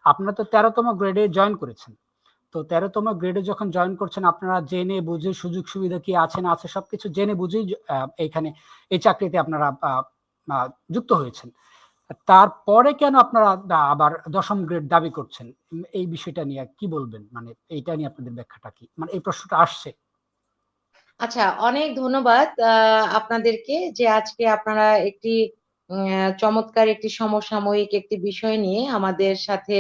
আপনারা তো 13তম গ্রেডে জয়েন করেছেন। তো 13তম গ্রেডে যখন জয়েন করছেন আপনারা জেনে বুঝে সুযোগ সুবিধা কি আছে না আছে সবকিছু জেনে বুঝেই এইখানে এই চাকরিতে আপনারা যুক্ত হয়েছেন। তারপরে কেন আপনারা আবার 10ম গ্রেড দাবি করছেন? এই বিষয়টা নিয়ে কি বলবেন? মানে এইটা নিয়ে আপনাদের ব্যাখ্যাটা কি? মানে এই প্রশ্নটা আসছে। আচ্ছা, অনেক ধন্যবাদ আপনাদেরকে যে আজকে আপনারা একটি চমৎকার একটি সমসাময়িক একটি বিষয় নিয়ে আমাদের সাথে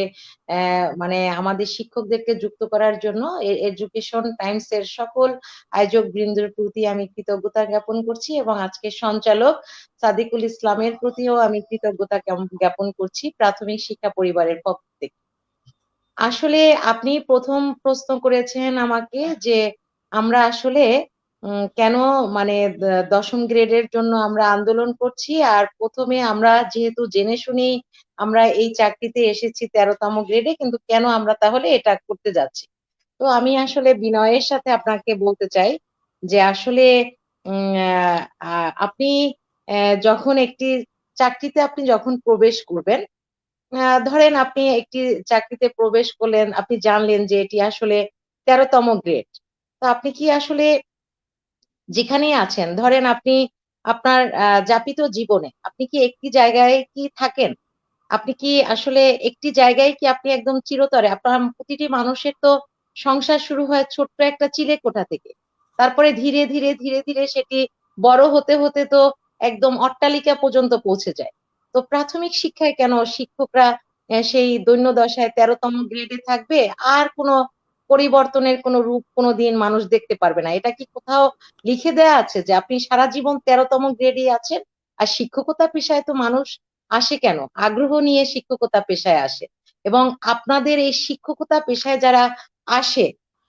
মানে আমাদের শিক্ষকদেরকে যুক্ত করার জন্য এডুকেশন টাইমস এর সকল আয়োজক বৃন্দের প্রতি আমি কৃতজ্ঞতা জ্ঞাপন করছি এবং আজকে সঞ্চালক সাদিকুল ইসলামের প্রতিও আমি কৃতজ্ঞতা জ্ঞাপন করছি প্রাথমিক শিক্ষা পরিবারের পক্ষ থেকে। আসলে আপনি প্রথম প্রশ্ন করেছেন আমাকে যে আমরা আসলে কেন মানে 10ম গ্রেডের জন্য আমরা আন্দোলন করছি, আর প্রথমে আমরা যেহেতু জেনে শুনেই আমরা এই চাকরিতে এসেছি 13তম গ্রেডে, কিন্তু কেন আমরা তাহলে এটা করতে যাচ্ছি। তো আমি আসলে বিনয়ের সাথে আপনাকে বলতে চাই যে আসলে আপনি যখন একটি চাকরিতে আপনি যখন প্রবেশ করবেন, ধরেন আপনি একটি চাকরিতে প্রবেশ করলেন, আপনি জানলেন যে এটি আসলে 13তম গ্রেড। তো আপনি কি আসলে যেখানেই আছেন, ধরেন আপনি আপনার যাপিত জীবনে আপনি কি একটি জায়গায় কি থাকেন? আপনি কি আসলে একটি জায়গায় কি আপনি একদম চিরতরে, আপনার প্রতিটি মানুষের তো সংসার শুরু হয় ছোট্ট একটা চিলে কোঠা থেকে, তারপরে ধীরে ধীরে ধীরে ধীরে সেটি বড় হতে হতে তো একদম অট্টালিকা পর্যন্ত পৌঁছে যায়। তো প্রাথমিক শিক্ষায় কেন শিক্ষকরা সেই দৈন্য দশায় 13তম গ্রেডে থাকবে, আর কোনো পরিবর্তনের কোনো রূপ কোনো দিন মানুষ দেখতে পারবে না? এটা কি কোথাও লিখে দেয়া আছে যে আপনি সারা জীবন 13তম গ্রেডে আছেন? আর শিক্ষকতা পেশায় তো মানুষ আসে কেন? আগ্রহ নিয়ে শিক্ষকতা পেশায় আসে। এবং আপনাদের এই শিক্ষকতা পেশায় যারা আসে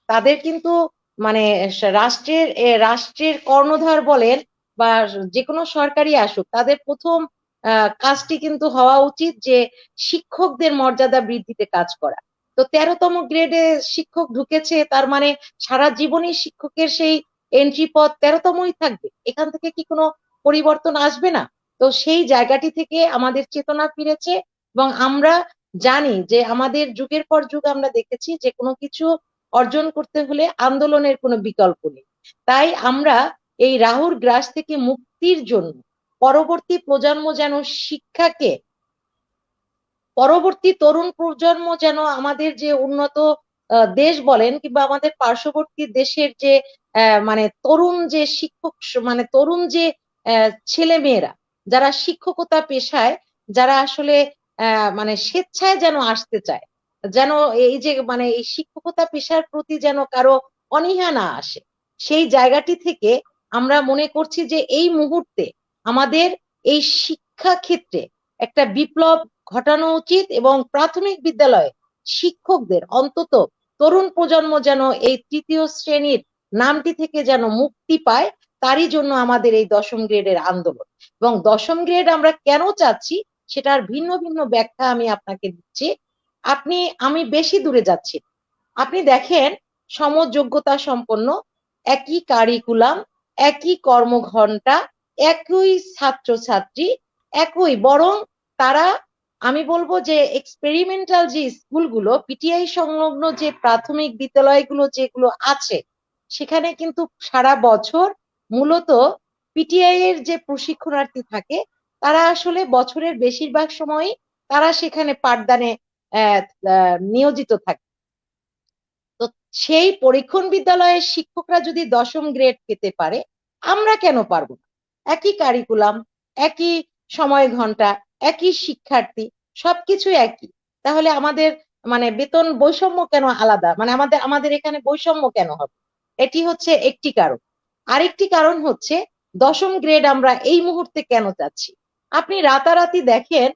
তাদের কিন্তু মানে রাষ্ট্রের কর্ণধার বলেন বা যে কোনো সরকারি আসুক, তাদের প্রথম কাজটি কিন্তু হওয়া উচিত যে শিক্ষকদের মর্যাদা বৃদ্ধিতে কাজ করা। তো 13তম গ্রেডে শিক্ষক ঢুকেছে, তার মানে সারা জীবনই শিক্ষকের সেই এন্ট্রি পদ 13তমই থাকবে? এখান থেকে কি কোনো পরিবর্তন আসবে না? তো সেই জায়গাটি থেকে আমাদের চেতনা ফিরেছে এবং আমরা জানি যে আমাদের যুগের পর যুগ আমরা দেখেছি যে কোনো কিছু অর্জন করতে হলে আন্দোলনের কোনো বিকল্প নেই। তাই আমরা এই রাহুর গ্রাস থেকে মুক্তির জন্য পরবর্তী প্রজন্ম যেন শিক্ষাকে, পরবর্তী তরুণ প্রজন্ম যেন আমাদের যে উন্নত দেশ বলেন কিংবা আমাদের পার্শ্ববর্তী দেশের যে মানে তরুণ যে শিক্ষক, মানে তরুণ যে ছেলে মেয়েরা যারা শিক্ষকতা পেশায়, যারা আসলে মানে স্বেচ্ছায় যেন আসতে চায়, যেন এই যে মানে এই শিক্ষকতা পেশার প্রতি যেন কারো অনীহা না আসে, সেই জায়গাটি থেকে আমরা মনে করছি যে এই মুহূর্তে আমাদের এই শিক্ষা ক্ষেত্রে একটা বিপ্লব ঘটানো উচিত এবং প্রাথমিক বিদ্যালয়ে শিক্ষকদের অন্তত তরুণ প্রজন্ম যেন এই তৃতীয় শ্রেণীর নামটি থেকে যেন মুক্তি পায়, তারই জন্য আমাদের এই 10ম গ্রেডের আন্দোলন। এবং 10ম গ্রেড আমরা কেন চাচ্ছি সেটার ভিন্ন ভিন্ন ব্যাখ্যা আমি আপনাকে দিচ্ছি। আমি বেশি দূরে যাচ্ছি। আপনি দেখেন, সমযোগ্যতা সম্পন্ন একই কারিকুলাম, একই কর্মঘণ্টা, একই ছাত্রছাত্রী, একই, বরং তারা, আমি বলবো যে এক্সপেরিমেন্টাল যে স্কুলগুলো, পিটিআই সংলগ্ন যে প্রাথমিক বিদ্যালয়গুলো যেগুলো আছে, সেখানে কিন্তু সারা বছর মূলত পিটিআই এর যে প্রশিক্ষণার্থী থাকে তারা আসলে বছরের বেশিরভাগ সময়ই তারা সেখানে পাঠদানে নিয়োজিত থাকে। তো সেই পরীক্ষণ বিদ্যালয়ের শিক্ষকরা যদি 10ম গ্রেড পেতে পারে, আমরা কেন পারবো না? একই কারিকুলাম, একই সময় ঘন্টা, একই শিক্ষার্থী, সবকিছু একই। তাহলে আমাদের মানে বেতন বৈষম্য কেন আলাদা? মানে আমাদের আমাদের এখানে বৈষম্য কেন হবে? এটি হচ্ছে একটি কারণ। আরেকটি কারণ হচ্ছে 10ম গ্রেড আমরা এই মুহূর্তে কেন চাচ্ছি। আপনি রাতারাতি দেখেন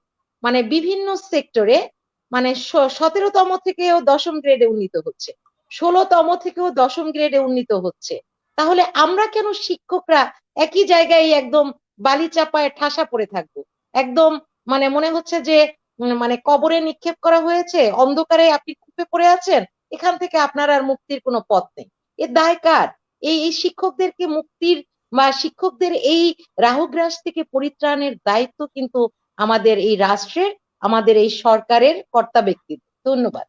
মানে বিভিন্ন সেক্টরে মানে 17তম থেকেও 10ম গ্রেডে উন্নীত হচ্ছে, 16তম থেকেও 10ম গ্রেডে উন্নীত হচ্ছে। তাহলে আমরা কেন শিক্ষকরা একই জায়গায় একদম বালি চাপায় ঠাসা পড়ে থাকবো? একদম মানে মনে হচ্ছে যে মানে কবরে নিক্ষেপ করা হয়েছে, অন্ধকারে আপনি কূপে পড়ে আছেন, এখান থেকে আপনার আর মুক্তির কোনো পথ নেই। এর দায় কার? এই শিক্ষকদেরকে মুক্তির বা শিক্ষকদের এই রাহুগ্রাস থেকে পরিত্রাণের দায়িত্ব কিন্তু আমাদের এই রাষ্ট্রের, আমাদের এই সরকারের কর্তা ব্যক্তির। ধন্যবাদ।